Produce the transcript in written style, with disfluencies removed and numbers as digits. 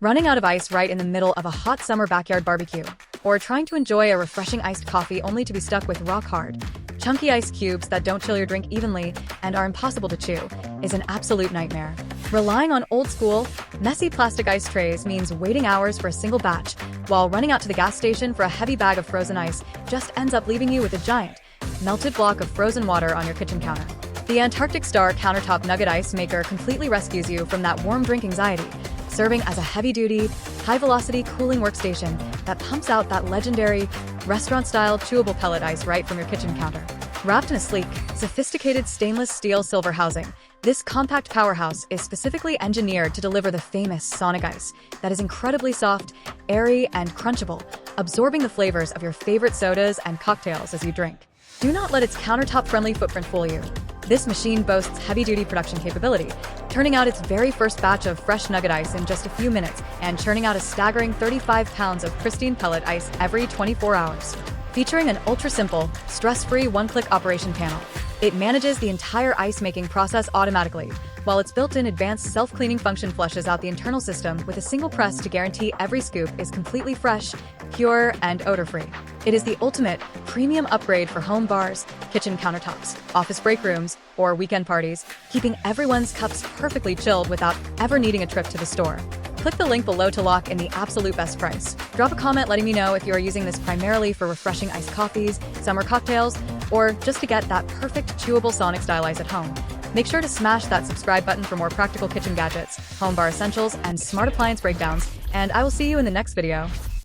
Running out of ice right in the middle of a hot summer backyard barbecue, or trying to enjoy a refreshing iced coffee only to be stuck with rock-hard, chunky ice cubes that don't chill your drink evenly and are impossible to chew, is an absolute nightmare. Relying on old-school, messy plastic ice trays means waiting hours for a single batch, while running out to the gas station for a heavy bag of frozen ice just ends up leaving you with a giant, melted block of frozen water on your kitchen counter. The Antarctic Star Countertop Nugget Ice Maker completely rescues you from that warm drink anxiety, serving as a heavy-duty, high-velocity cooling workstation that pumps out that legendary, restaurant-style chewable pellet ice right from your kitchen counter. Wrapped in a sleek, sophisticated stainless steel silver housing, this compact powerhouse is specifically engineered to deliver the famous Sonic Ice that is incredibly soft, airy, and crunchable, absorbing the flavors of your favorite sodas and cocktails as you drink. Do not let its countertop-friendly footprint fool you. This machine boasts heavy-duty production capability, turning out its very first batch of fresh nugget ice in just a few minutes and churning out a staggering 35 pounds of pristine pellet ice every 24 hours. Featuring an ultra-simple, stress-free one-click operation panel, it manages the entire ice-making process automatically, while its built-in advanced self-cleaning function flushes out the internal system with a single press to guarantee every scoop is completely fresh, pure, and odor-free. It is the ultimate premium upgrade for home bars, kitchen countertops, office break rooms, or weekend parties, keeping everyone's cups perfectly chilled without ever needing a trip to the store. Click the link below to lock in the absolute best price. Drop a comment letting me know if you are using this primarily for refreshing iced coffees, summer cocktails, or just to get that perfect chewable Sonic style ice at home. Make sure to smash that subscribe button for more practical kitchen gadgets, home bar essentials, and smart appliance breakdowns, and I will see you in the next video.